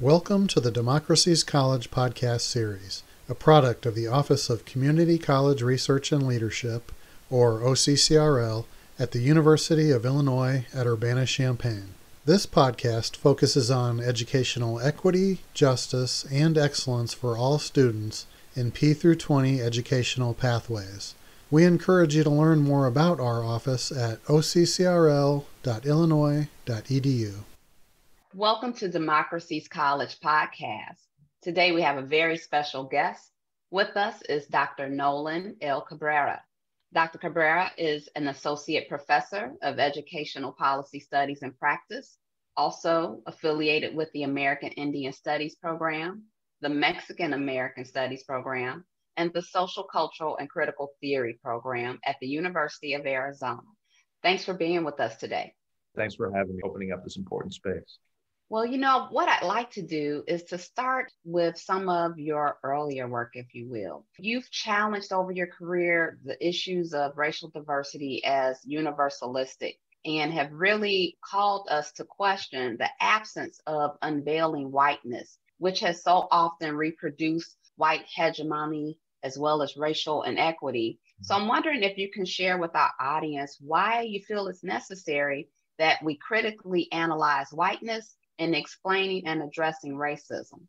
Welcome to the Democracies College podcast series, a product of the Office of Community College Research and Leadership, or OCCRL, at the University of Illinois at Urbana-Champaign. This podcast focuses on educational equity, justice, and excellence for all students in P through 20 educational pathways. We encourage you to learn more about our office at occrl.illinois.edu. Welcome to Democracies College podcast. Today we have a very special guest. With us is Dr. Nolan L. Cabrera. Dr. Cabrera is an associate professor of educational policy studies and practice, also affiliated with the American Indian Studies program, the Mexican American Studies program, and the Social, Cultural, and Critical Theory program at the University of Arizona. Thanks for being with us today. Thanks for having me, opening up this important space. Well, what I'd like to do is to start with some of your earlier work, if you will. You've challenged over your career the issues of racial diversity as universalistic and have really called us to question the absence of unveiling whiteness, which has so often reproduced white hegemony as well as racial inequity. So I'm wondering if you can share with our audience why you feel it's necessary that we critically analyze whiteness in explaining and addressing racism.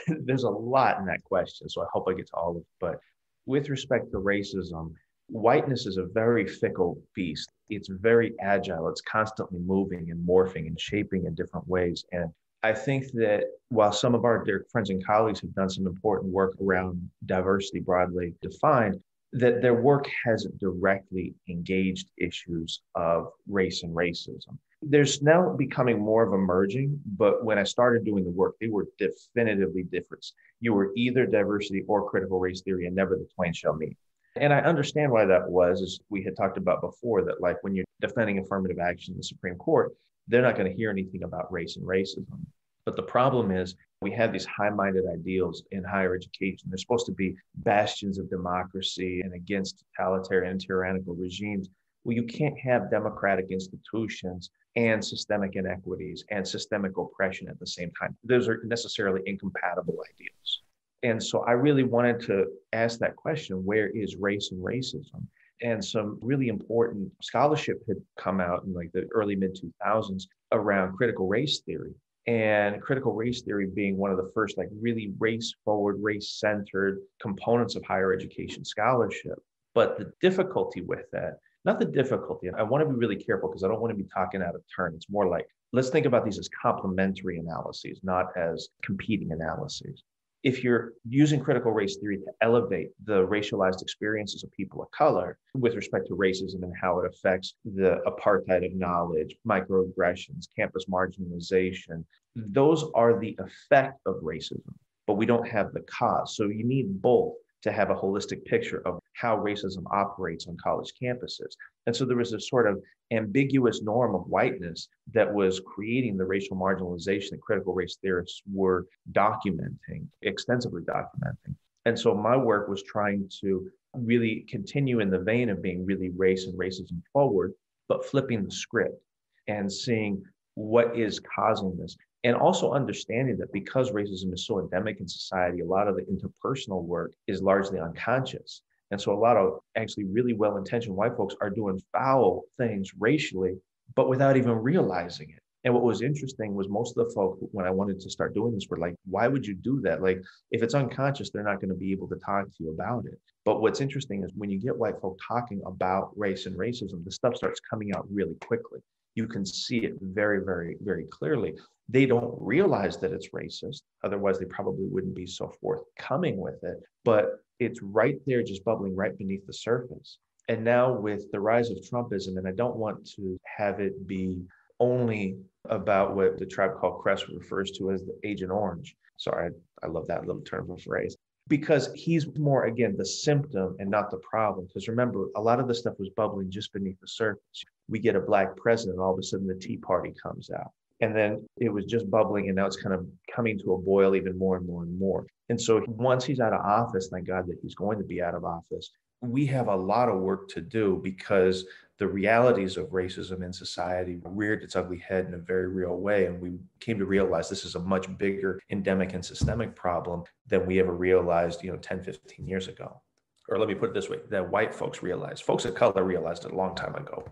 There's a lot in that question, so I hope I get to all of it. But with respect to racism, whiteness is a very fickle beast. It's very agile. It's constantly moving and morphing and shaping in different ways. And I think that while some of our dear friends and colleagues have done some important work around diversity broadly defined, that their work hasn't directly engaged issues of race and racism. There's now becoming more of a merging, but when I started doing the work, they were definitively different. You were either diversity or critical race theory, and never the twain shall meet. And I understand why that was, as we had talked about before, that like when you're defending affirmative action in the Supreme Court, they're not going to hear anything about race and racism. But the problem is we have these high-minded ideals in higher education. They're supposed to be bastions of democracy and against totalitarian and tyrannical regimes. Well, you can't have democratic institutions and systemic inequities and systemic oppression at the same time. Those are necessarily incompatible ideals. And so I really wanted to ask that question, where is race and racism? And some really important scholarship had come out in like the early mid-2000s around critical race theory. And critical race theory being one of the first like really race-forward, race-centered components of higher education scholarship. But the difficulty with that, not the difficulty, I want to be really careful because I don't want to be talking out of turn. It's more like, let's think about these as complementary analyses, not as competing analyses. If you're using critical race theory to elevate the racialized experiences of people of color with respect to racism and how it affects the apartheid of knowledge, microaggressions, campus marginalization, those are the effect of racism, but we don't have the cause. So you need both to have a holistic picture of how racism operates on college campuses. And so there was a sort of ambiguous norm of whiteness that was creating the racial marginalization that critical race theorists were documenting, extensively documenting. And so my work was trying to really continue in the vein of being really race and racism forward, but flipping the script and seeing what is causing this. And also understanding that because racism is so endemic in society, a lot of the interpersonal work is largely unconscious. And so a lot of actually really well-intentioned white folks are doing foul things racially, but without even realizing it. And what was interesting was most of the folk, when I wanted to start doing this, were like, why would you do that? Like, if it's unconscious, they're not going to be able to talk to you about it. But what's interesting is when you get white folk talking about race and racism, the stuff starts coming out really quickly. You can see it very, very, very clearly. They don't realize that it's racist. Otherwise, they probably wouldn't be so forthcoming with it. But it's right there, just bubbling right beneath the surface. And now with the rise of Trumpism, and I don't want to have it be only about what the Tribe Called Quest refers to as the Agent Orange. Sorry, I love that little term of phrase. Because he's more, again, the symptom and not the problem. Because remember, a lot of the stuff was bubbling just beneath the surface. We get a Black president, all of a sudden the Tea Party comes out. And then it was just bubbling, and now it's kind of coming to a boil even more and more and more. And so once he's out of office, thank God that he's going to be out of office, we have a lot of work to do because the realities of racism in society reared its ugly head in a very real way. And we came to realize this is a much bigger endemic and systemic problem than we ever realized, 10, 15 years ago. Or let me put it this way, that white folks realized. Folks of color realized it a long time ago.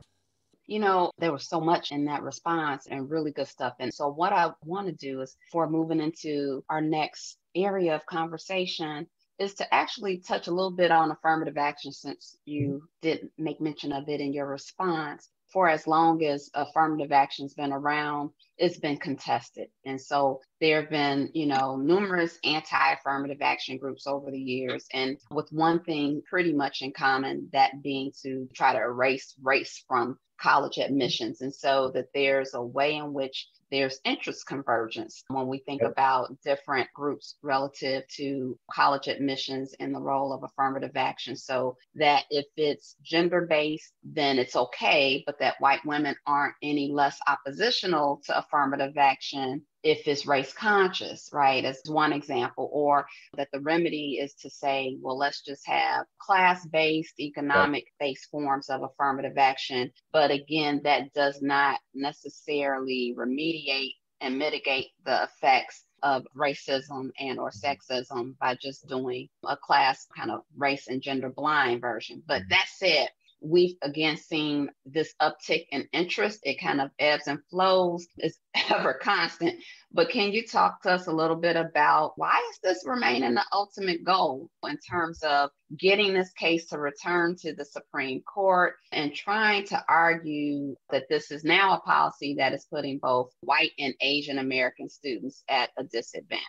There was so much in that response and really good stuff. And so what I want to do is, before moving into our next area of conversation, is to actually touch a little bit on affirmative action, since you did make mention of it in your response. For as long as affirmative action's been around, it's been contested. And so there have been, numerous anti-affirmative action groups over the years, and with one thing pretty much in common, that being to try to erase race from college admissions. And so that there's a way in which there's interest convergence when we think about different groups relative to college admissions and the role of affirmative action. So that if it's gender-based, then it's okay, but that white women aren't any less oppositional to affirmative action if it's race conscious, right? As one example. Or that the remedy is to say, well, let's just have class-based, economic-based forms of affirmative action. But again, that does not necessarily remediate and mitigate the effects of racism and or sexism by just doing a class kind of race and gender blind version. But that said, we've again seen this uptick in interest. It kind of ebbs and flows. It's ever constant. But can you talk to us a little bit about why is this remaining the ultimate goal in terms of getting this case to return to the Supreme Court and trying to argue that this is now a policy that is putting both white and Asian American students at a disadvantage?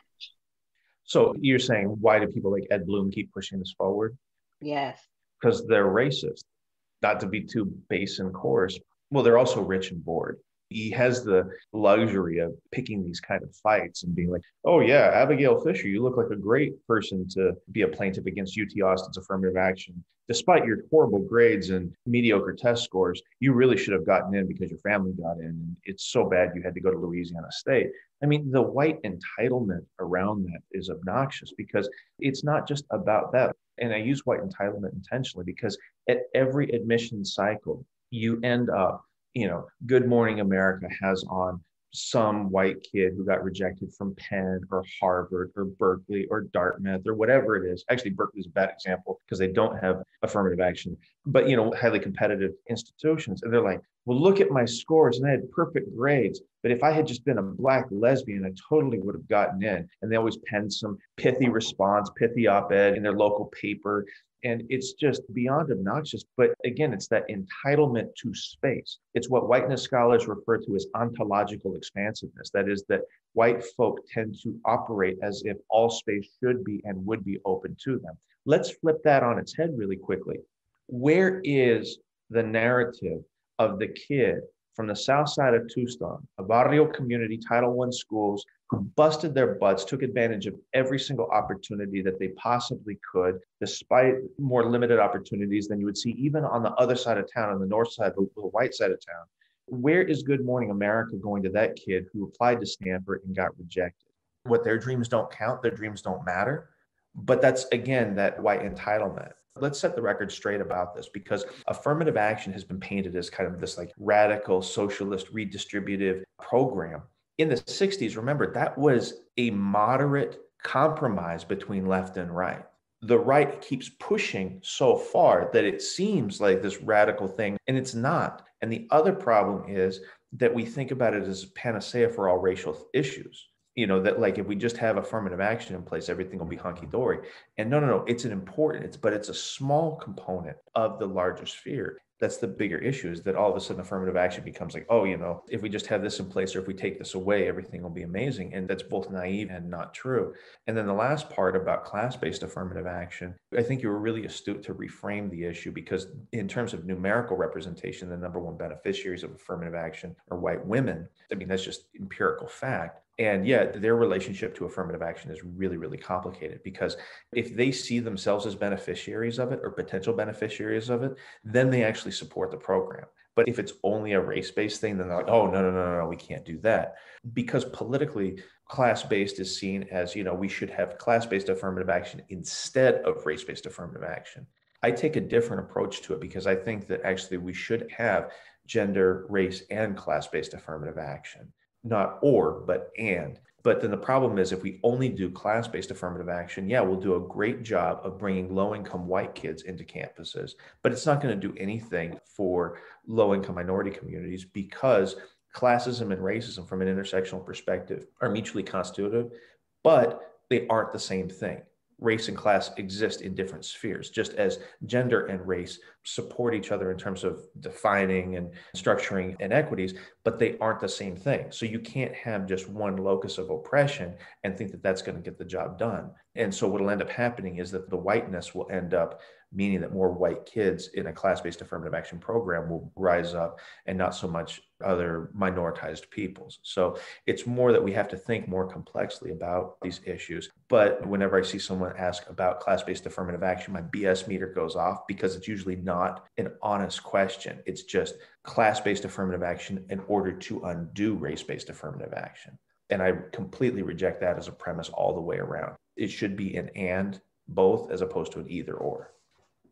So you're saying, why do people like Ed Bloom keep pushing this forward? Yes. Because they're racist. Not to be too base and coarse. Well, they're also rich and bored. He has the luxury of picking these kind of fights and being like, oh yeah, Abigail Fisher, you look like a great person to be a plaintiff against UT Austin's affirmative action. Despite your horrible grades and mediocre test scores, you really should have gotten in because your family got in. And it's so bad you had to go to Louisiana State. I mean, the white entitlement around that is obnoxious because it's not just about that. And I use white entitlement intentionally because at every admission cycle, you end up, Good Morning America has on some white kid who got rejected from Penn or Harvard or Berkeley or Dartmouth or whatever it is. Actually, Berkeley's a bad example because they don't have affirmative action, but, highly competitive institutions. And they're like, well, look at my scores and I had perfect grades. But if I had just been a Black lesbian, I totally would have gotten in. And they always pen some pithy response, pithy op-ed in their local paper. And it's just beyond obnoxious. But again, it's that entitlement to space. It's what whiteness scholars refer to as ontological expansiveness. That is, that white folk tend to operate as if all space should be and would be open to them. Let's flip that on its head really quickly. Where is the narrative of the kid from the south side of Tucson, a barrio community, Title I schools, who busted their butts, took advantage of every single opportunity that they possibly could, despite more limited opportunities than you would see even on the other side of town, on the north side, the white side of town? Where is Good Morning America going to that kid who applied to Stanford and got rejected? What, their dreams don't count, their dreams don't matter? But that's, again, that white entitlement. Let's set the record straight about this, because affirmative action has been painted as kind of this like radical socialist redistributive program. In the 60s, remember, that was a moderate compromise between left and right. The right keeps pushing so far that it seems like this radical thing, and it's not. And the other problem is that we think about it as a panacea for all racial issues. That like if we just have affirmative action in place, everything will be hunky-dory. And no, it's but it's a small component of the larger sphere. That's the bigger issue, is that all of a sudden affirmative action becomes like, oh, if we just have this in place, or if we take this away, everything will be amazing. And that's both naive and not true. And then the last part about class-based affirmative action, I think you were really astute to reframe the issue, because in terms of numerical representation, the number one beneficiaries of affirmative action are white women. I mean, that's just empirical fact. And yet their relationship to affirmative action is really, really complicated, because if they see themselves as beneficiaries of it or potential beneficiaries of it, then they actually support the program. But if it's only a race-based thing, then they're like, oh, no, we can't do that. Because politically, class-based is seen as, we should have class-based affirmative action instead of race-based affirmative action. I take a different approach to it because I think that actually we should have gender, race, and class-based affirmative action. Not or, but and. But then the problem is if we only do class-based affirmative action, yeah, we'll do a great job of bringing low-income white kids into campuses, but it's not going to do anything for low-income minority communities because classism and racism from an intersectional perspective are mutually constitutive, but they aren't the same thing. Race and class exist in different spheres, just as gender and race support each other in terms of defining and structuring inequities, but they aren't the same thing. So you can't have just one locus of oppression and think that that's going to get the job done. And so what will end up happening is that the whiteness will end up meaning that more white kids in a class-based affirmative action program will rise up and not so much other minoritized peoples. So it's more that we have to think more complexly about these issues. But whenever I see someone ask about class-based affirmative action, my BS meter goes off because it's usually not an honest question. It's just class-based affirmative action in order to undo race-based affirmative action. And I completely reject that as a premise all the way around. It should be an and, both, as opposed to an either or.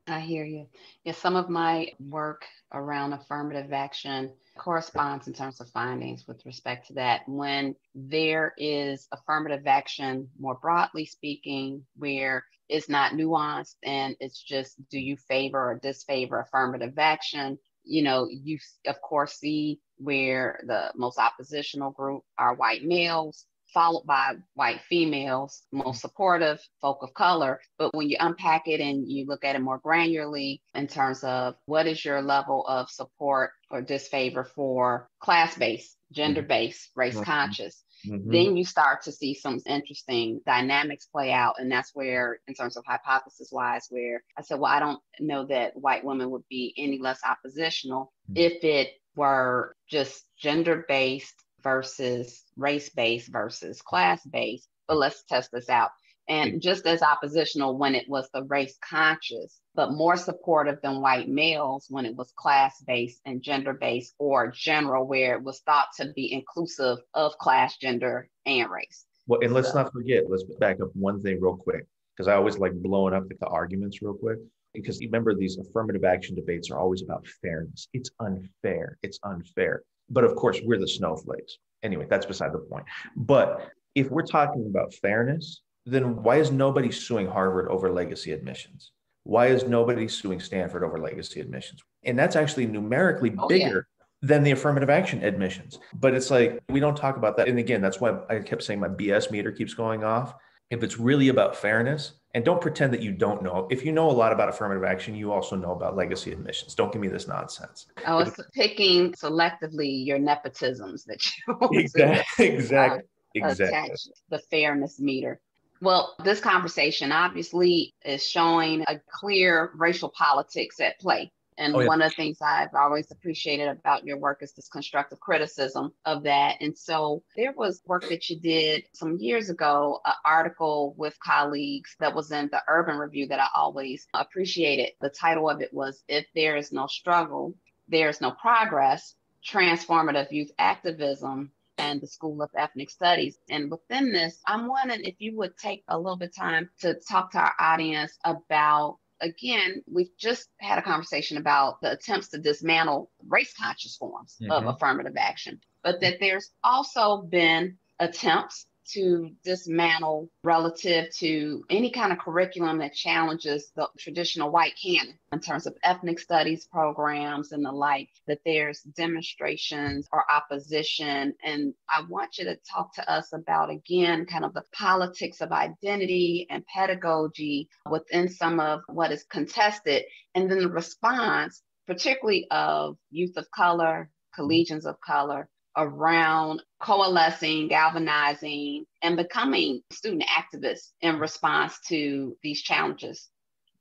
I hear you. Yeah, some of my work around affirmative action corresponds in terms of findings with respect to that. When there is affirmative action, more broadly speaking, where it's not nuanced and it's just, do you favor or disfavor affirmative action? You know, you of course see where the most oppositional group are white males, followed by white females, most supportive folk of color. But when you unpack it and you look at it more granularly in terms of what is your level of support or disfavor for class-based, gender-based, race-conscious, then you start to see some interesting dynamics play out. And that's where, in terms of hypothesis-wise, where I said, well, I don't know that white women would be any less oppositional if it were just gender-based versus race-based versus class-based, but let's test this out. And just as oppositional when it was the race-conscious, but more supportive than white males when it was class-based and gender-based or general, where it was thought to be inclusive of class, gender, and race. Well, and let's not forget, let's back up one thing real quick, because I always like blowing up the arguments real quick. Because remember, these affirmative action debates are always about fairness. It's unfair. It's unfair. But of course, we're the snowflakes. Anyway, that's beside the point. But if we're talking about fairness, then why is nobody suing Harvard over legacy admissions? Why is nobody suing Stanford over legacy admissions? And that's actually numerically bigger than the affirmative action admissions. But it's like, we don't talk about that. And again, that's why I kept saying my BS meter keeps going off. If it's really about fairness, and don't pretend that you don't know. If you know a lot about affirmative action, you also know about legacy admissions. Don't give me this nonsense. Oh, it's picking selectively your nepotisms that you exactly. Attach the fairness meter. Well, this conversation obviously is showing a clear racial politics at play. And one of the things I've always appreciated about your work is this constructive criticism of that. And so there was work that you did some years ago, an article with colleagues that was in the Urban Review that I always appreciated. The title of it was, "If There Is No Struggle, There Is No Progress, Transformative Youth Activism and the School of Ethnic Studies." And within this, I'm wondering if you would take a little bit of time to talk to our audience about, again, we've just had a conversation about the attempts to dismantle race-conscious forms of affirmative action, but that there's also been attempts to dismantle relative to any kind of curriculum that challenges the traditional white canon in terms of ethnic studies programs and the like, that there's demonstrations or opposition. And I want you to talk to us about, again, kind of the politics of identity and pedagogy within some of what is contested, and then the response, particularly of youth of color, collegians of color, around coalescing, galvanizing, and becoming student activists in response to these challenges.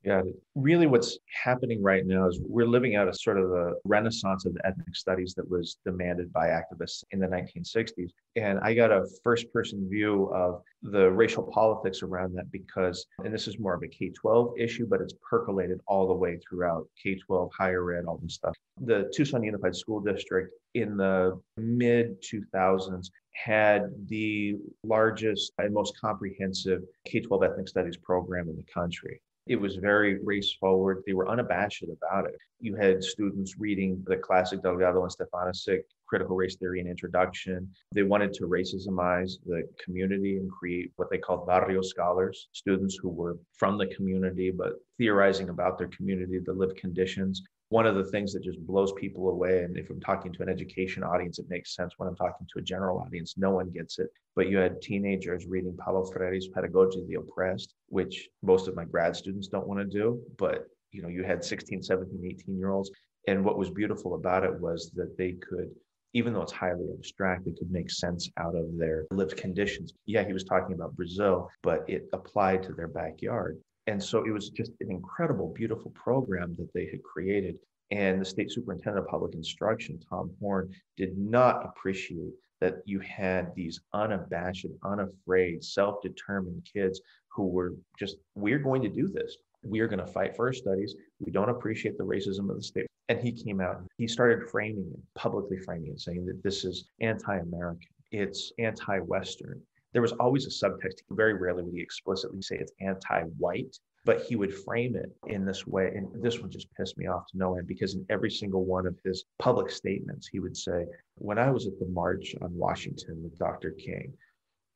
Yeah, really what's happening right now is we're living out a sort of a renaissance of the ethnic studies that was demanded by activists in the 1960s. And I got a first-person view of the racial politics around that because, and this is more of a K-12 issue, but it's percolated all the way throughout K-12, higher ed, all this stuff. The Tucson Unified School District in the mid-2000s had the largest and most comprehensive K-12 ethnic studies program in the country. It was very race forward. They were unabashed about it. You had students reading the classic Delgado and Stefanisic Critical Race Theory and Introduction. They wanted to racismize the community and create what they called barrio scholars, students who were from the community, but theorizing about their community, the lived conditions. One of the things that just blows people away, and if I'm talking to an education audience, it makes sense. When I'm talking to a general audience, no one gets it. But you had teenagers reading Paulo Freire's Pedagogy of the Oppressed, which most of my grad students don't want to do. But you had 16, 17, 18-year-olds. And what was beautiful about it was that they could, even though it's highly abstract, they could make sense out of their lived conditions. Yeah, he was talking about Brazil, but it applied to their backyard. And so it was just an incredible, beautiful program that they had created. And the state superintendent of public instruction, Tom Horn, did not appreciate that you had these unabashed, unafraid, self-determined kids who were just, we're going to do this. We are going to fight for our studies. We don't appreciate the racism of the state. And he came out, he started framing it, publicly framing it, saying that this is anti-American, it's anti-Western. There was always a subtext. Very rarely would he explicitly say it's anti-white, but he would frame it in this way. And this one just pissed me off to no end, because in every single one of his public statements, he would say, when I was at the March on Washington with Dr. King,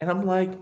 and I'm like,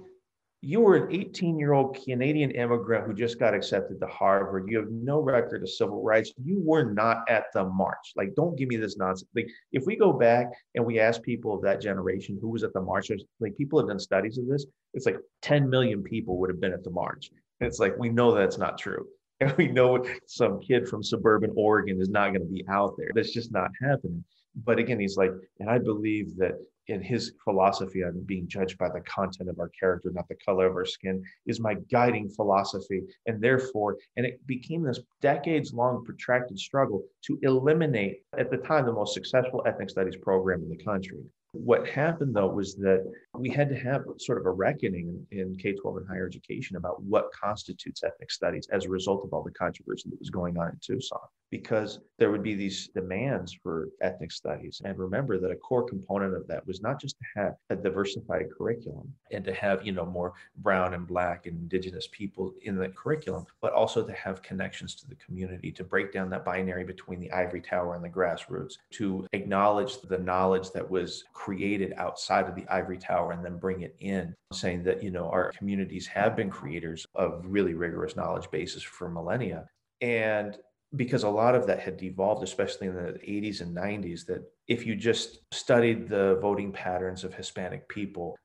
you were an 18-year-old Canadian immigrant who just got accepted to Harvard. You have no record of civil rights. You were not at the march. Like, don't give me this nonsense. Like, if we go back and we ask people of that generation who was at the march, like, people have done studies of this. It's like 10 million people would have been at the march. And it's like, we know that's not true. And we know some kid from suburban Oregon is not going to be out there. That's just not happening. But again, he's like, and I believe that in his philosophy on being judged by the content of our character, not the color of our skin, is my guiding philosophy. And therefore, and it became this decades-long protracted struggle to eliminate, at the time, the most successful ethnic studies program in the country. What happened, though, was that we had to have sort of a reckoning in K-12 and higher education about what constitutes ethnic studies as a result of all the controversy that was going on in Tucson, because there would be these demands for ethnic studies. And remember that a core component of that was not just to have a diversified curriculum and to have, more brown and black and indigenous people in the curriculum, but also to have connections to the community, to break down that binary between the ivory tower and the grassroots, to acknowledge the knowledge that was created outside of the ivory tower and then bring it in, saying that, our communities have been creators of really rigorous knowledge bases for millennia. And because a lot of that had devolved, especially in the 80s and 90s, that if you just studied the voting patterns of Hispanic people,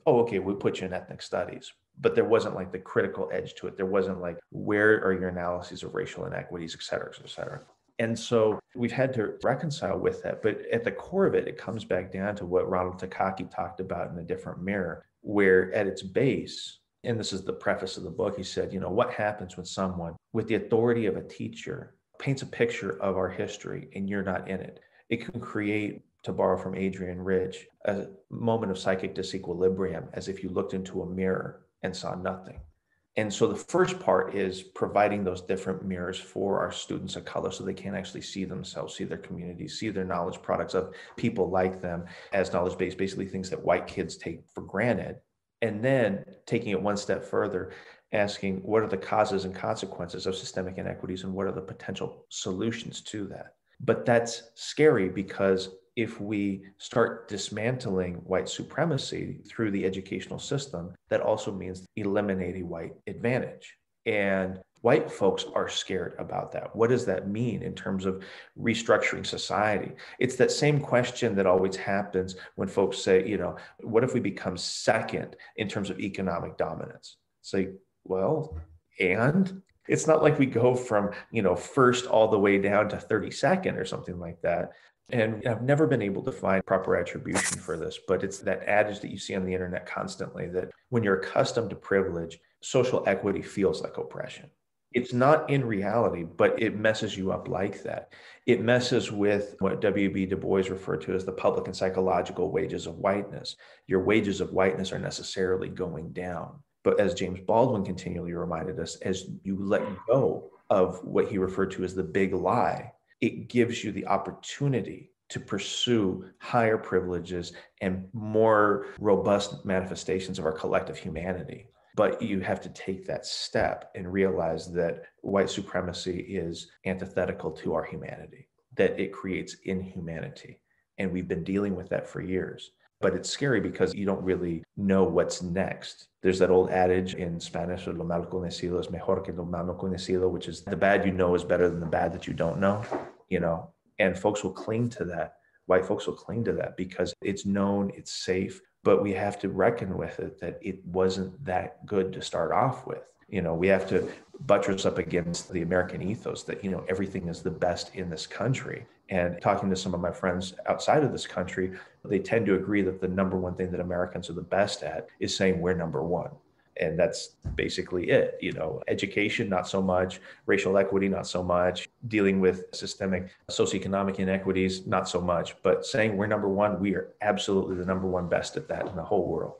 okay, we'll put you in ethnic studies. But there wasn't like the critical edge to it. There wasn't like, where are your analyses of racial inequities, et cetera, et cetera. And so we've had to reconcile with that. But at the core of it, it comes back down to what Ronald Takaki talked about in A Different Mirror, where at its base, and this is the preface of the book, he said, what happens when someone with the authority of a teacher paints a picture of our history and you're not in it? It can create, to borrow from Adrian Rich, a moment of psychic disequilibrium, as if you looked into a mirror and saw nothing. And so the first part is providing those different mirrors for our students of color so they can actually see themselves, see their communities, see their knowledge products of people like them as knowledge-based, basically things that white kids take for granted. And then taking it one step further, asking what are the causes and consequences of systemic inequities and what are the potential solutions to that? But that's scary, because if we start dismantling white supremacy through the educational system, that also means eliminating white advantage. And white folks are scared about that. What does that mean in terms of restructuring society? It's that same question that always happens when folks say, what if we become second in terms of economic dominance? It's like, well, and it's not like we go from, first all the way down to 32nd or something like that. And I've never been able to find proper attribution for this, but it's that adage that you see on the internet constantly, that when you're accustomed to privilege, social equity feels like oppression. It's not in reality, but it messes you up like that. It messes with what W.B. Du Bois referred to as the public and psychological wages of whiteness. Your wages of whiteness are necessarily going down. But as James Baldwin continually reminded us, as you let go of what he referred to as the big lie, it gives you the opportunity to pursue higher privileges and more robust manifestations of our collective humanity. But you have to take that step and realize that white supremacy is antithetical to our humanity, that it creates inhumanity. And we've been dealing with that for years. But it's scary because you don't really know what's next. There's that old adage in Spanish, lo malo conocido es mejor que lo malo conocido, which is the bad you know is better than the bad that you don't know, and folks will cling to that. White folks will cling to that because it's known, it's safe, but we have to reckon with it that it wasn't that good to start off with. We have to buttress up against the American ethos that, everything is the best in this country. And talking to some of my friends outside of this country, they tend to agree that the number one thing that Americans are the best at is saying we're number one. And that's basically it. Education, not so much. Racial equity, not so much. Dealing with systemic socioeconomic inequities, not so much. But saying we're number one, we are absolutely the number one best at that in the whole world.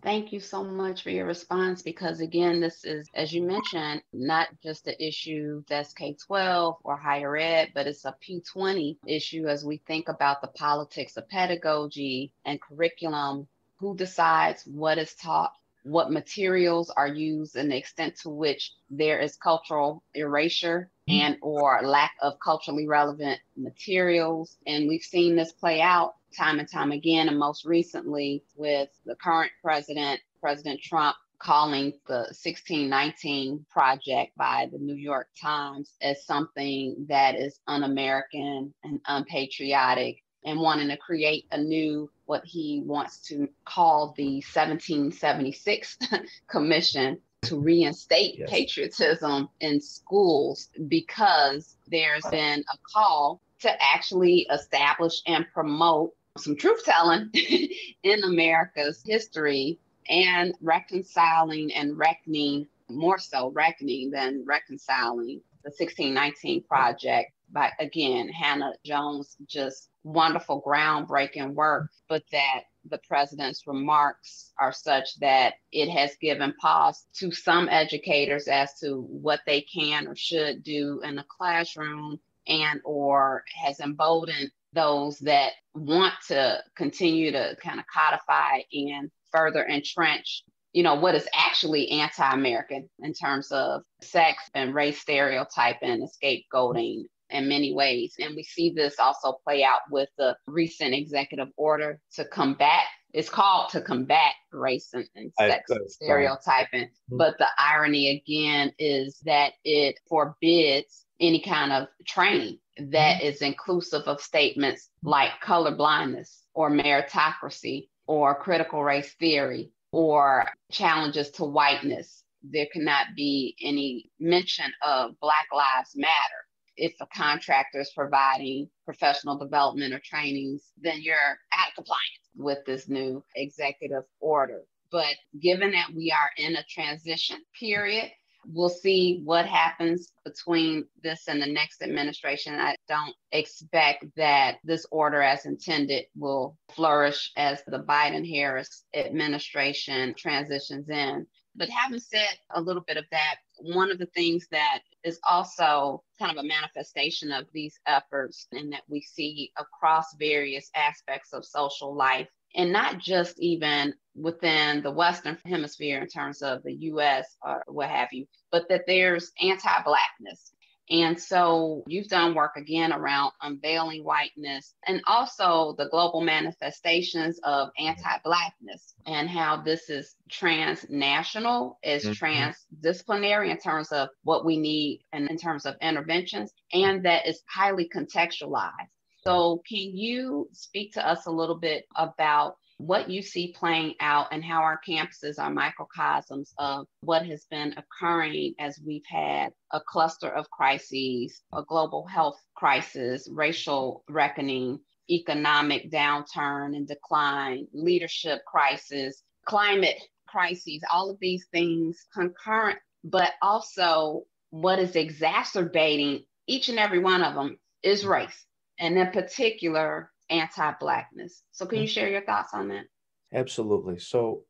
Thank you so much for your response, because again, this is, as you mentioned, not just an issue that's K-12 or higher ed, but it's a P20 issue as we think about the politics of pedagogy and curriculum, who decides what is taught, what materials are used, and the extent to which there is cultural erasure and or lack of culturally relevant materials. And we've seen this play out time and time again, and most recently with the current president, President Trump, calling the 1619 Project by the New York Times as something that is un-American and unpatriotic, and wanting to create a new, what he wants to call the 1776 Commission to reinstate patriotism in schools, because there's been a call to actually establish and promote some truth-telling in America's history, and reconciling and reckoning, more so reckoning than reconciling, the 1619 Project by, again, Hannah Jones, just wonderful, groundbreaking work, but that the president's remarks are such that it has given pause to some educators as to what they can or should do in the classroom, and or has emboldened those that want to continue to kind of codify and further entrench, what is actually anti-American in terms of sex and race stereotyping and scapegoating in many ways. And we see this also play out with the recent executive order to combat, it's called to combat race and sex stereotyping. But the irony again is that it forbids any kind of training that is inclusive of statements like colorblindness or meritocracy or critical race theory or challenges to whiteness. There cannot be any mention of Black Lives Matter. If a contractor is providing professional development or trainings, then you're out of compliance with this new executive order. But given that we are in a transition period, we'll see what happens between this and the next administration. I don't expect that this order as intended will flourish as the Biden-Harris administration transitions in. But having said a little bit of that, one of the things that is also kind of a manifestation of these efforts, and that we see across various aspects of social life, and not just even within the Western Hemisphere in terms of the US or what have you, but that there's anti-Blackness. And so you've done work again around unveiling whiteness, and also the global manifestations of anti-Blackness, and how this is transnational, is transdisciplinary in terms of what we need and in terms of interventions, and that is highly contextualized. So can you speak to us a little bit about what you see playing out and how our campuses are microcosms of what has been occurring as we've had a cluster of crises, a global health crisis, racial reckoning, economic downturn and decline, leadership crisis, climate crises, all of these things concurrent, but also what is exacerbating each and every one of them is race, and in particular, anti-Blackness. So can you share your thoughts on that? Absolutely. So,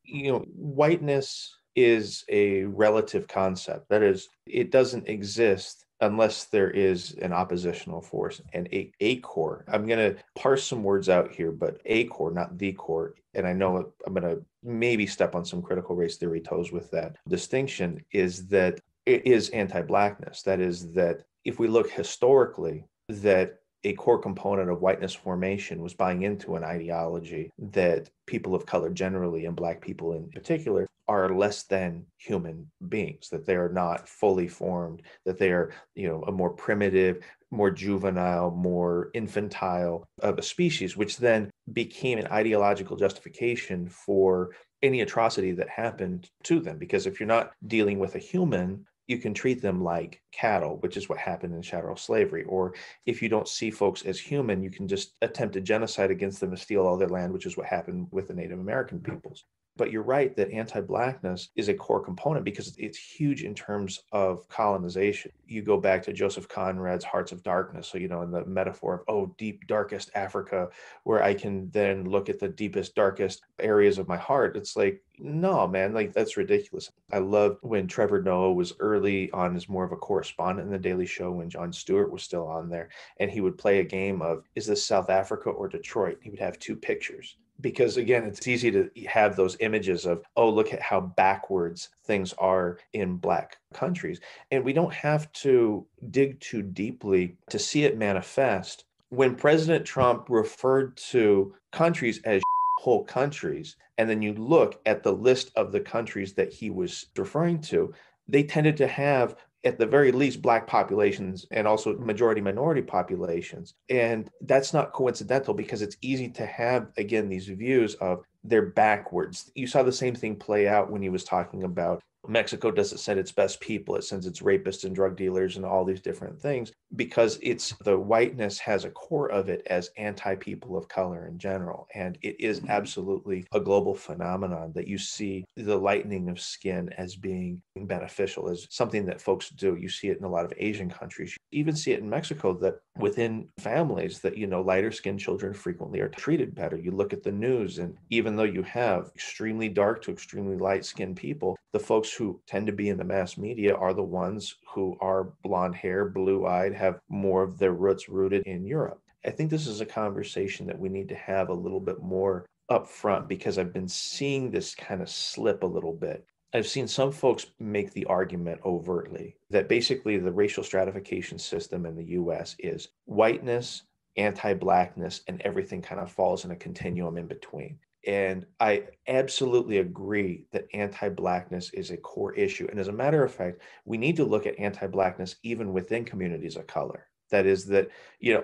whiteness is a relative concept. That is, it doesn't exist unless there is an oppositional force. And a core, I'm going to parse some words out here, but a core, not the core. And I know I'm going to maybe step on some critical race theory toes with that distinction, is that it is anti-Blackness. That is, that if we look historically, that a core component of whiteness formation was buying into an ideology that people of color generally, and Black people in particular, are less than human beings, that they are not fully formed, that they are, a more primitive, more juvenile, more infantile of a species, which then became an ideological justification for any atrocity that happened to them. Because if you're not dealing with a human, you can treat them like cattle, which is what happened in chattel slavery. Or if you don't see folks as human, you can just attempt a genocide against them and steal all their land, which is what happened with the Native American peoples. But you're right that anti-Blackness is a core component because it's huge in terms of colonization. You go back to Joseph Conrad's Hearts of Darkness, so, in the metaphor of, oh, deep, darkest Africa, where I can then look at the deepest, darkest areas of my heart. It's like, no, man, like that's ridiculous. I loved when Trevor Noah was early on as more of a correspondent in The Daily Show when Jon Stewart was still on there. And he would play a game of, is this South Africa or Detroit? He would have two pictures. Because again, it's easy to have those images of, oh, look at how backwards things are in Black countries. And we don't have to dig too deeply to see it manifest. When President Trump referred to countries as whole countries, and then you look at the list of the countries that he was referring to, they tended to have, at the very least, Black populations and also majority minority populations. And that's not coincidental, because it's easy to have, again, these views of they're backwards. You saw the same thing play out when he was talking about Mexico doesn't send its best people, it sends its rapists and drug dealers and all these different things, because it's the whiteness has a core of it as anti-people of color in general. And it is absolutely a global phenomenon that you see the lightening of skin as being beneficial, as something that folks do. You see it in a lot of Asian countries. You even see it in Mexico, that within families that, lighter skinned children frequently are treated better. You look at the news, and even though you have extremely dark to extremely light skinned people, the folks who tend to be in the mass media are the ones who are blonde hair, blue eyed, have more of their roots rooted in Europe. I think this is a conversation that we need to have a little bit more upfront, because I've been seeing this kind of slip a little bit. I've seen some folks make the argument overtly that basically the racial stratification system in the US is whiteness, anti-Blackness, and everything kind of falls in a continuum in between. And I absolutely agree that anti-Blackness is a core issue. And as a matter of fact, we need to look at anti-Blackness even within communities of color. That is that,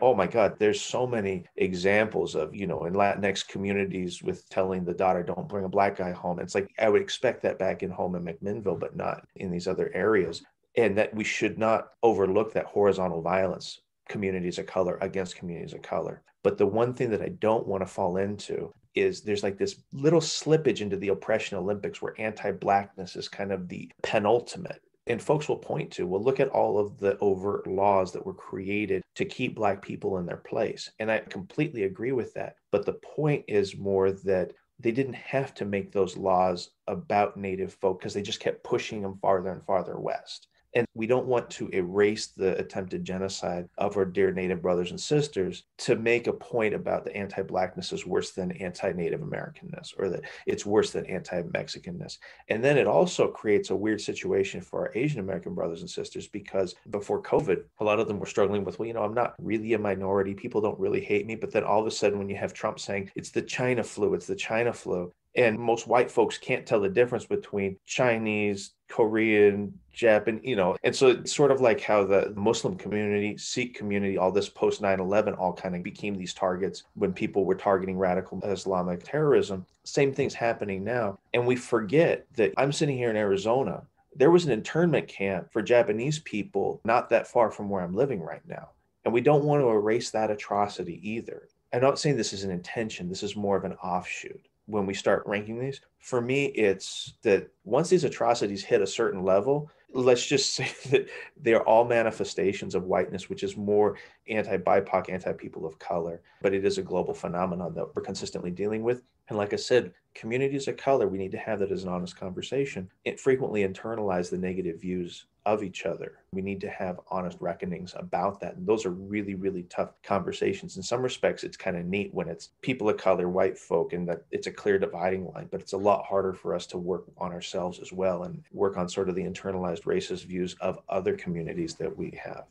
oh my God, there's so many examples of, in Latinx communities with telling the daughter, don't bring a Black guy home. It's like, I would expect that back in home in McMinnville, but not in these other areas. And that we should not overlook that horizontal violence, communities of color against communities of color. But the one thing that I don't want to fall into is there's like this little slippage into the oppression Olympics where anti-Blackness is kind of the penultimate. And folks will point to, well, look at all of the overt laws that were created to keep Black people in their place. And I completely agree with that. But the point is more that they didn't have to make those laws about Native folk, because they just kept pushing them farther and farther west. And we don't want to erase the attempted genocide of our dear Native brothers and sisters to make a point about the anti-Blackness is worse than anti-Native Americanness, or that it's worse than anti-Mexicanness. And then it also creates a weird situation for our Asian American brothers and sisters, because before COVID, a lot of them were struggling with, well, I'm not really a minority. People don't really hate me. But then all of a sudden, when you have Trump saying it's the China flu, it's the China flu, and most white folks can't tell the difference between Chinese, Korean, Japanese, and so it's sort of like how the Muslim community, Sikh community, all this post 9/11 all kind of became these targets when people were targeting radical Islamic terrorism. Same thing's happening now. And we forget that I'm sitting here in Arizona. There was an internment camp for Japanese people not that far from where I'm living right now. And we don't want to erase that atrocity either. I'm not saying this is an intention. This is more of an offshoot. When we start ranking these, for me, it's that once these atrocities hit a certain level, let's just say that they're all manifestations of whiteness, which is more anti-BIPOC, anti-people of color, but it is a global phenomenon that we're consistently dealing with. And like I said, communities of color, we need to have that as an honest conversation. It frequently internalize the negative views of each other. We need to have honest reckonings about that. And those are really, really tough conversations. In some respects, it's kind of neat when it's people of color, white folk, and that it's a clear dividing line, but it's a lot harder for us to work on ourselves as well and work on sort of the internalized racist views of other communities that we have.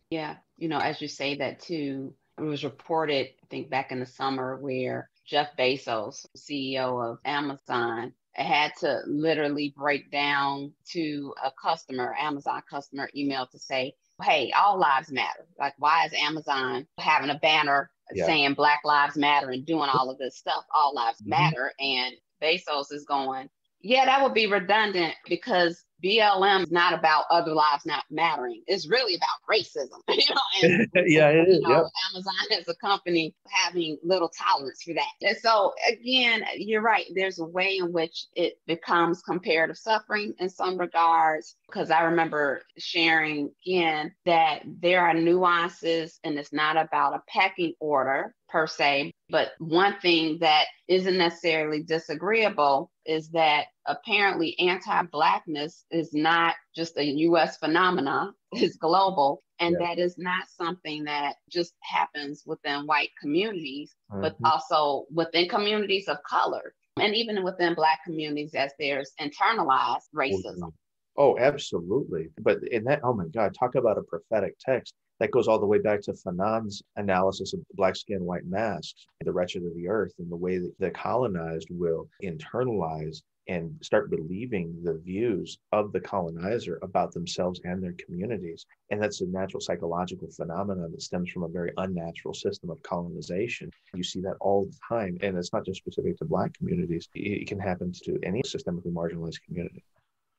Yeah, as you say that too, it was reported, I think back in the summer, where Jeff Bezos, CEO of Amazon, had to literally break down to a customer, Amazon customer email to say, hey, all lives matter. Like, why is Amazon having a banner saying Black Lives Matter and doing all of this stuff? All lives matter. And Bezos is going, yeah, that would be redundant because BLM is not about other lives not mattering. It's really about racism, and yeah, it is. Amazon as a company having little tolerance for that. And so again, you're right. There's a way in which it becomes comparative suffering in some regards, because I remember sharing again that there are nuances and it's not about a pecking order per se. But one thing that isn't necessarily disagreeable is that apparently anti-Blackness is not just a U.S. phenomenon, it's global. And that is not something that just happens within white communities, but also within communities of color, and even within Black communities as there's internalized racism. Oh, absolutely. But in that, oh my God, talk about a prophetic text. That goes all the way back to Fanon's analysis of black skin, white masks, the wretched of the earth, and the way that the colonized will internalize and start believing the views of the colonizer about themselves and their communities. And that's a natural psychological phenomenon that stems from a very unnatural system of colonization. You see that all the time. And it's not just specific to Black communities. It can happen to any systemically marginalized community.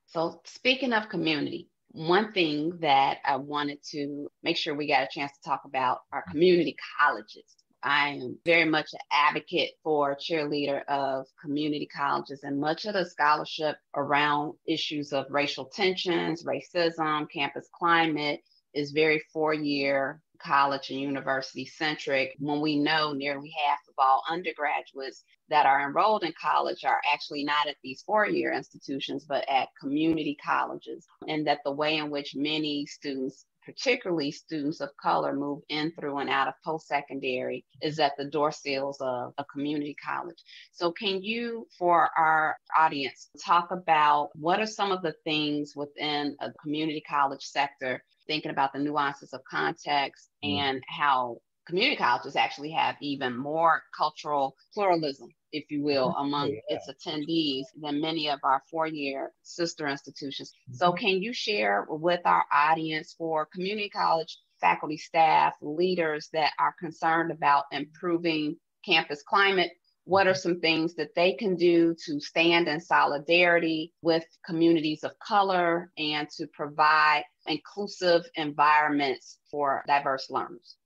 So speaking of community, one thing that I wanted to make sure we got a chance to talk about are community colleges. I am very much an advocate for cheerleader of community colleges, and much of the scholarship around issues of racial tensions, racism, campus climate is very four-year college and university centric, when we know nearly half of all undergraduates that are enrolled in college are actually not at these four-year institutions, but at community colleges, and that the way in which many students, particularly students of color, move in through and out of post-secondary is at the door sills of a community college. So can you, for our audience, talk about what are some of the things within a community college sector, thinking about the nuances of context and how community colleges actually have even more cultural pluralism, if you will, among its attendees than many of our four-year sister institutions. So can you share with our audience, for community college faculty, staff, leaders that are concerned about improving campus climate, what are some things that they can do to stand in solidarity with communities of color and to provide inclusive environments for diverse learners?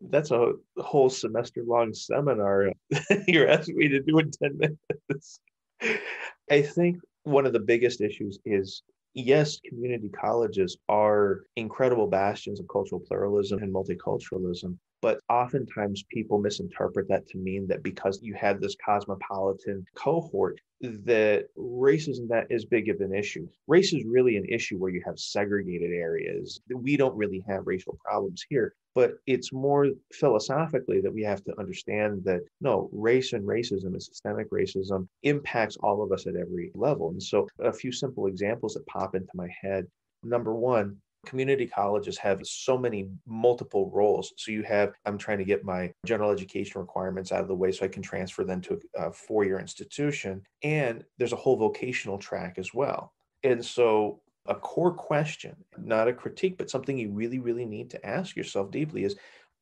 That's a whole semester-long seminar you're asking me to do in 10 minutes. I think one of the biggest issues is, yes, community colleges are incredible bastions of cultural pluralism and multiculturalism, but oftentimes people misinterpret that to mean that because you have this cosmopolitan cohort, that race isn't that as big of an issue. Race is really an issue where you have segregated areas. We don't really have racial problems here, but it's more philosophically that we have to understand that no, race and racism and systemic racism impacts all of us at every level. And so a few simple examples that pop into my head. Number one, community colleges have so many multiple roles. So you have, I'm trying to get my general education requirements out of the way so I can transfer them to a four-year institution. And there's a whole vocational track as well. And so a core question, not a critique, but something you really, really need to ask yourself deeply is,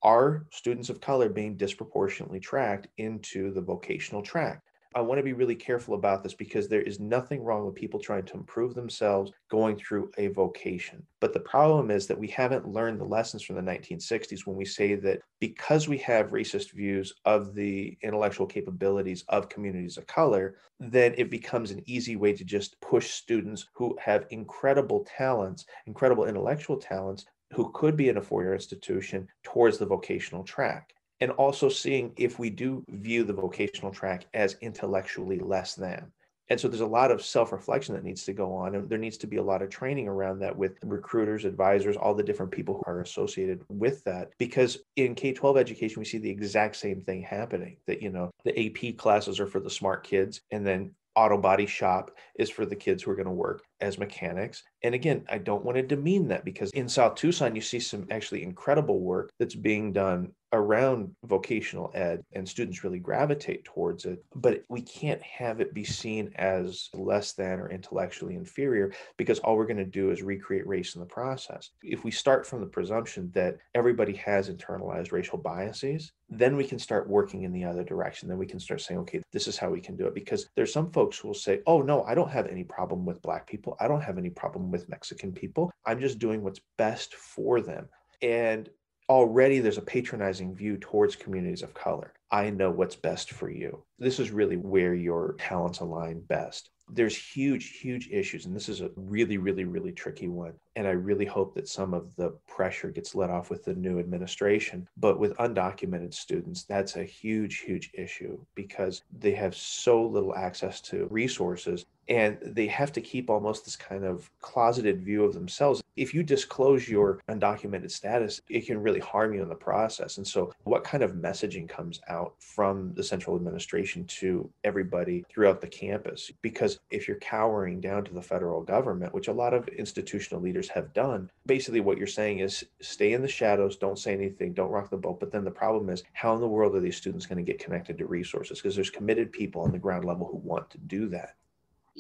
are students of color being disproportionately tracked into the vocational track? I want to be really careful about this because there is nothing wrong with people trying to improve themselves going through a vocation. But the problem is that we haven't learned the lessons from the 1960s when we say that because we have racist views of the intellectual capabilities of communities of color, then it becomes an easy way to just push students who have incredible talents, incredible intellectual talents, who could be in a four-year institution towards the vocational track. And also seeing if we do view the vocational track as intellectually less than. And so there's a lot of self-reflection that needs to go on. And there needs to be a lot of training around that with recruiters, advisors, all the different people who are associated with that. Because in K-12 education, we see the exact same thing happening, that, the AP classes are for the smart kids, and then auto body shop is for the kids who are going to work as mechanics. And again, I don't want to demean that, because in South Tucson, you see some actually incredible work that's being done around vocational ed, and students really gravitate towards it. But we can't have it be seen as less than or intellectually inferior, because all we're going to do is recreate race in the process. If we start from the presumption that everybody has internalized racial biases, then we can start working in the other direction. Then we can start saying, okay, this is how we can do it. Because there's some folks who will say, oh, no, I don't have any problem with Black people. I don't have any problem with Mexican people. I'm just doing what's best for them. And already there's a patronizing view towards communities of color. I know what's best for you. This is really where your talents align best. There's huge, huge issues. And this is a really, really, really tricky one. And I really hope that some of the pressure gets let off with the new administration. But with undocumented students, that's a huge, huge issue, because they have so little access to resources, and they have to keep almost this kind of closeted view of themselves. If you disclose your undocumented status, it can really harm you in the process. And so what kind of messaging comes out from the central administration to everybody throughout the campus? Because if you're cowering down to the federal government, which a lot of institutional leaders have done, basically what you're saying is stay in the shadows, don't say anything, don't rock the boat. But then the problem is, how in the world are these students going to get connected to resources? Because there's committed people on the ground level who want to do that.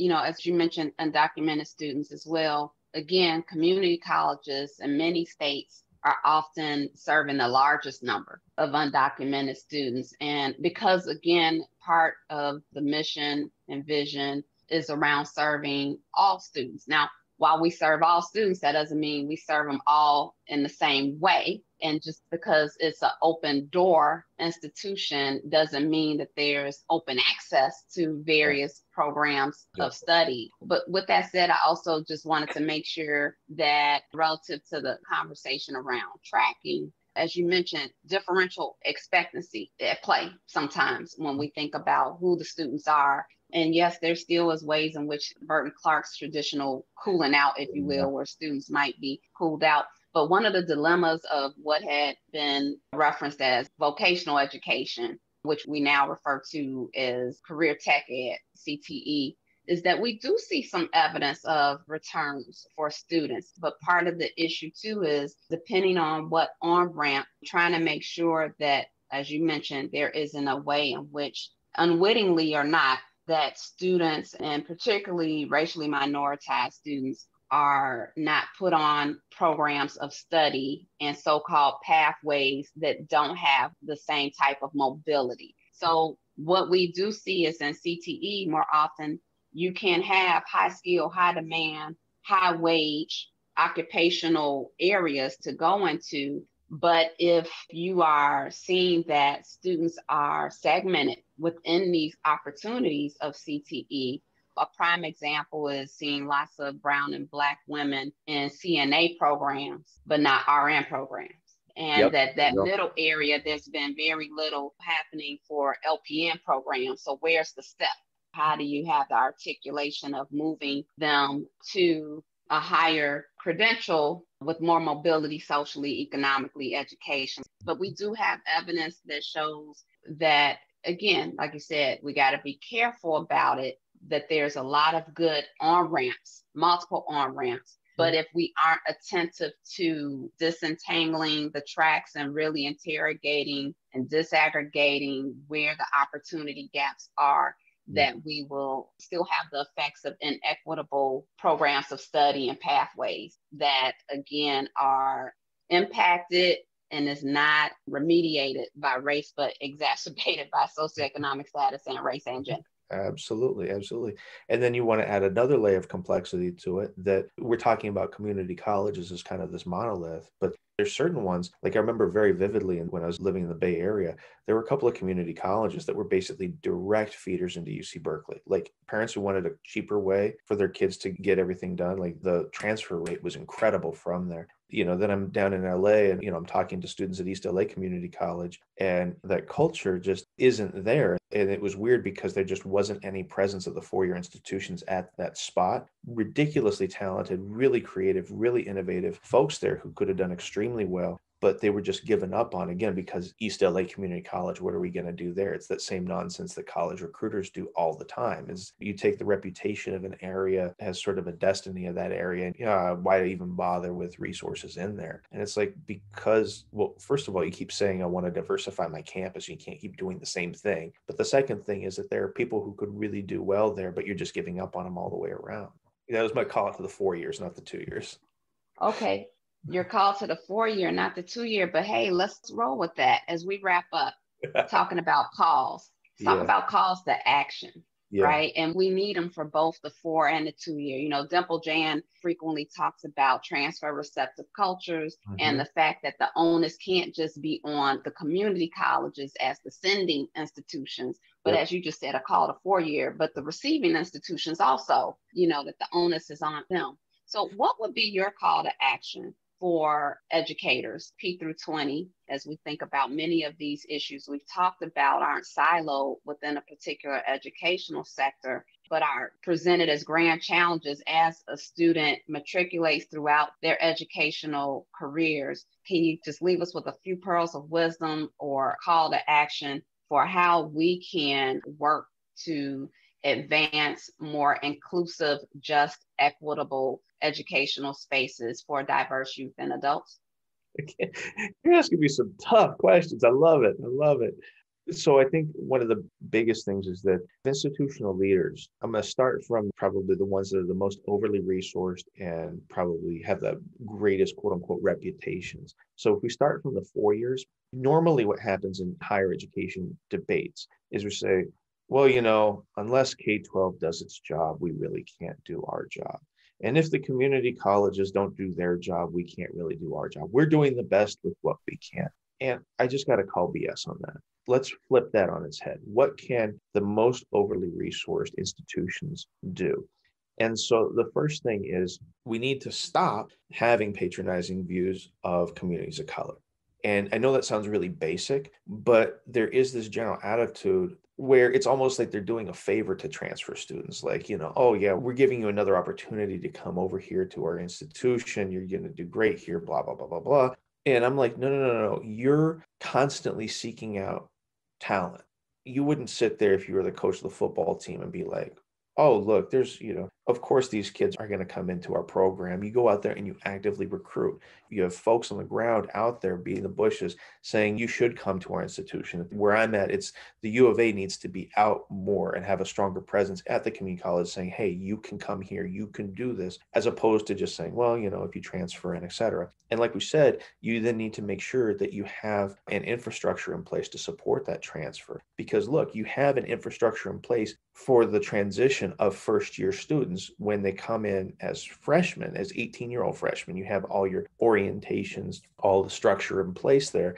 As you mentioned, undocumented students as well. Again, community colleges in many states are often serving the largest number of undocumented students. And because, again, part of the mission and vision is around serving all students. Now, while we serve all students, that doesn't mean we serve them all in the same way. And just because it's an open door institution doesn't mean that there's open access to various programs of study. But with that said, I also just wanted to make sure that relative to the conversation around tracking, as you mentioned, differential expectancy at play sometimes when we think about who the students are. And yes, there still is ways in which Burton Clark's traditional cooling out, if you will, where students might be cooled out. But one of the dilemmas of what had been referenced as vocational education, which we now refer to as career tech ed, CTE, is that we do see some evidence of returns for students. But part of the issue too is, depending on what on-ramp, trying to make sure that, as you mentioned, there isn't a way in which, unwittingly or not, that students, and particularly racially minoritized students, are not put on programs of study and so-called pathways that don't have the same type of mobility. So what we do see is in CTE, more often, you can have high skill, high demand, high wage occupational areas to go into. But if you are seeing that students are segmented within these opportunities of CTE, a prime example is seeing lots of brown and Black women in CNA programs, but not RN programs. And that middle area, there's been very little happening for LPN programs. So where's the step? How do you have the articulation of moving them to a higher credential with more mobility socially, economically, education? But we do have evidence that shows that, again, like you said, we got to be careful about it, that there's a lot of good on-ramps, multiple on-ramps. But if we aren't attentive to disentangling the tracks and really interrogating and disaggregating where the opportunity gaps are, that we will still have the effects of inequitable programs of study and pathways that, again, are impacted and is not remediated by race, but exacerbated by socioeconomic status and race and gender. Absolutely, absolutely. And then you want to add another layer of complexity to it, that we're talking about community colleges as kind of this monolith, but There's certain ones, like I remember very vividly when I was living in the Bay Area, there were a couple of community colleges that were basically direct feeders into UC Berkeley. Like parents who wanted a cheaper way for their kids to get everything done, like the transfer rate was incredible from there. Then I'm down in LA and, I'm talking to students at East LA Community College, and that culture just isn't there. And it was weird because there just wasn't any presence of the four-year institutions at that spot. Ridiculously talented, really creative, really innovative folks there who could have done extremely well, but they were just given up on, again, because East LA Community College, what are we going to do there? It's that same nonsense that college recruiters do all the time, is you take the reputation of an area as sort of a destiny of that area, and why even bother with resources in there? And it's like, because, well, first of all, you keep saying, I want to diversify my campus. You can't keep doing the same thing. But the second thing is that there are people who could really do well there, but you're just giving up on them all the way around. That was my call to the 4 years, not the 2 years. Okay. Your call to the 4-year, not the 2-year, but hey, let's roll with that as we wrap up talking about calls. Let's talk about calls to action, right? And we need them for both the 4 and the 2-year. Dimple Jan frequently talks about transfer receptive cultures and the fact that the onus can't just be on the community colleges as the sending institutions, but as you just said, a call to 4-year, but the receiving institutions also, that the onus is on them. So what would be your call to action for educators, P through 20, as we think about many of these issues we've talked about aren't siloed within a particular educational sector, but are presented as grand challenges as a student matriculates throughout their educational careers? Can you just leave us with a few pearls of wisdom or call to action for how we can work to advance more inclusive, just, equitable educational spaces for diverse youth and adults? You're asking me some tough questions. I love it. So I think one of the biggest things is that institutional leaders, I'm going to start from probably the ones that are the most overly resourced and probably have the greatest quote unquote reputations. So if we start from the 4 years, normally what happens in higher education debates is we say, well, unless K-12 does its job, we really can't do our job. And if the community colleges don't do their job, we can't really do our job. We're doing the best with what we can. And I just got to call BS on that. Let's flip that on its head. What can the most overly resourced institutions do? And so the first thing is we need to stop having patronizing views of communities of color. And I know that sounds really basic, but there is this general attitude where it's almost like they're doing a favor to transfer students. Like, oh yeah, we're giving you another opportunity to come over here to our institution. You're going to do great here, blah, blah, blah, blah, blah. And I'm like, no. You're constantly seeking out talent. You wouldn't sit there if you were the coach of the football team and be like, oh, look, there's, of course, these kids are going to come into our program. You go out there and you actively recruit. You have folks on the ground out there beating the bushes saying you should come to our institution. Where I'm at, it's the U of A needs to be out more and have a stronger presence at the community college saying, hey, you can come here, you can do this, as opposed to just saying, well, if you transfer in, et cetera. And like we said, you then need to make sure that you have an infrastructure in place to support that transfer. Because look, you have an infrastructure in place for the transition of first-year students when they come in as freshmen, as 18-year-old freshmen. You have all your orientations, all the structure in place there.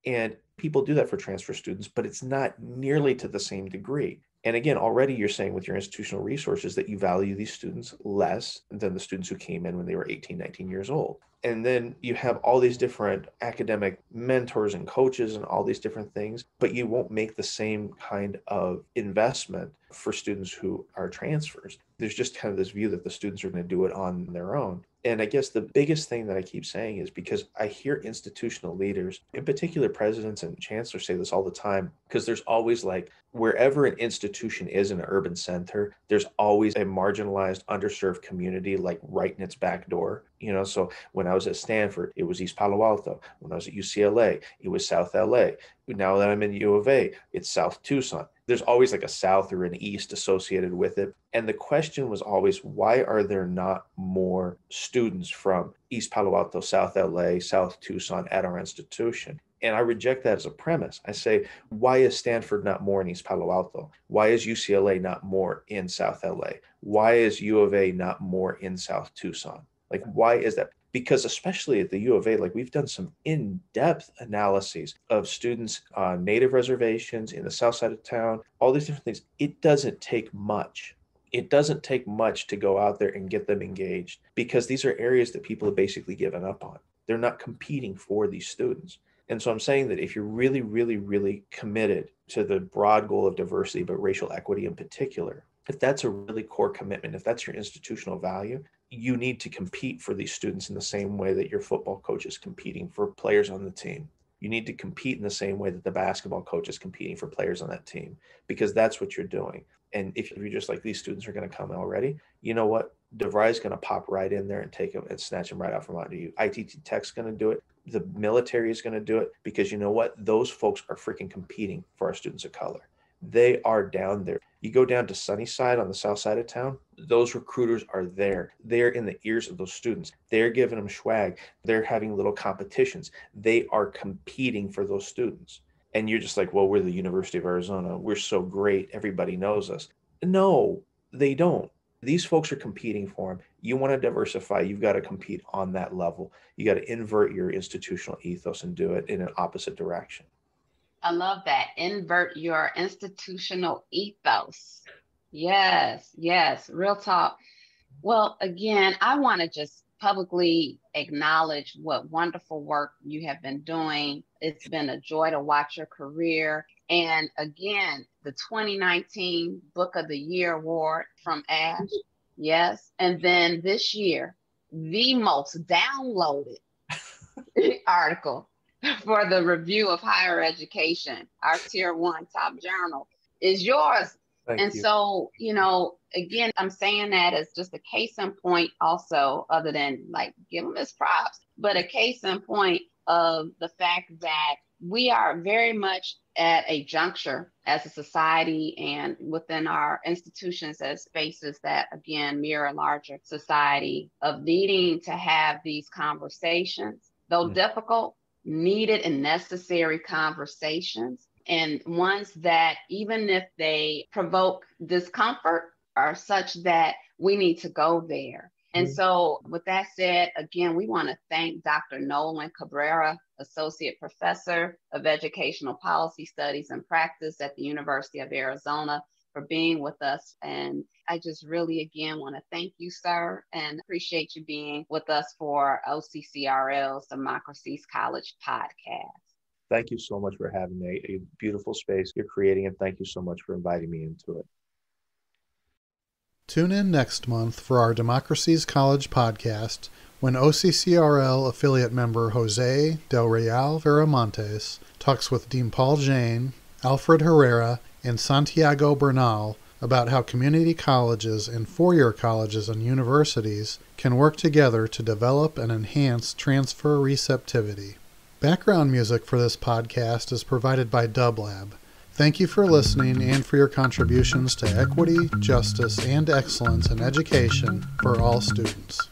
And people do that for transfer students, but it's not nearly to the same degree. And again, already you're saying with your institutional resources that you value these students less than the students who came in when they were 18, 19 years old. And then you have all these different academic mentors and coaches and all these different things, but you won't make the same kind of investment for students who are transfers. There's just kind of this view that the students are going to do it on their own. And I guess the biggest thing that I keep saying is because I hear institutional leaders, in particular presidents and chancellors, say this all the time, because there's always like, wherever an institution is in an urban center, there's always a marginalized, underserved community like right in its back door. So when I was at Stanford, it was East Palo Alto. When I was at UCLA, it was South LA. Now that I'm in U of A, it's South Tucson. There's always like a South or an East associated with it. And the question was always, why are there not more students from East Palo Alto, South LA, South Tucson at our institution? And I reject that as a premise. I say, why is Stanford not more in East Palo Alto? Why is UCLA not more in South LA? Why is U of A not more in South Tucson? Like, why is that? Because especially at the U of A, like we've done some in-depth analyses of students on native reservations in the south side of town, all these different things. It doesn't take much. It doesn't take much to go out there and get them engaged, because these are areas that people have basically given up on. They're not competing for these students. And so I'm saying that if you're really, really, really committed to the broad goal of diversity, but racial equity in particular, if that's a really core commitment, if that's your institutional value, you need to compete for these students in the same way that your football coach is competing for players on the team. You need to compete in the same way that the basketball coach is competing for players on that team, because that's what you're doing. And if you're just like, these students are going to come already, you know what? DeVry is going to pop right in there and take them and snatch them right out from under you. ITT Tech's going to do it. The military is going to do it, because you know what? Those folks are freaking competing for our students of color. They are down there. You go down to Sunnyside on the south side of town, those recruiters are there. They're in the ears of those students. They're giving them swag. They're having little competitions. They are competing for those students. And you're just like, well, we're the University of Arizona. We're so great. Everybody knows us. No, they don't. These folks are competing for them. You want to diversify, you've got to compete on that level. You got to invert your institutional ethos and do it in an opposite direction. I love that. Invert your institutional ethos. Yes, yes, real talk. Well, again, I want to just publicly acknowledge what wonderful work you have been doing. It's been a joy to watch your career. And again, the 2019 Book of the Year Award from ASH. Yes. And then this year, the most downloaded article for the Review of Higher Education, our Tier 1 top journal, is yours. Thank you. So, again, I'm saying that as just a case in point also, other than like give them his props, but a case in point of the fact that we are very much at a juncture as a society and within our institutions as spaces that, again, mirror a larger society, of needing to have these conversations, though difficult, needed and necessary conversations, and ones that, even if they provoke discomfort, are such that we need to go there. And so with that said, again, we want to thank Dr. Nolan Cabrera, Associate Professor of Educational Policy Studies and Practice at the University of Arizona, for being with us. And I just really, again, want to thank you, sir, and appreciate you being with us for OCCRL's Democracy's College podcast. Thank you so much for having me. A beautiful space you're creating, and thank you so much for inviting me into it. Tune in next month for our Democracy's College podcast, when OCCRL affiliate member Jose Del Real Veramontes talks with Dean Paul Jane, Alfred Herrera, and Santiago Bernal about how community colleges and four-year colleges and universities can work together to develop and enhance transfer receptivity. Background music for this podcast is provided by DubLab. Thank you for listening and for your contributions to equity, justice, and excellence in education for all students.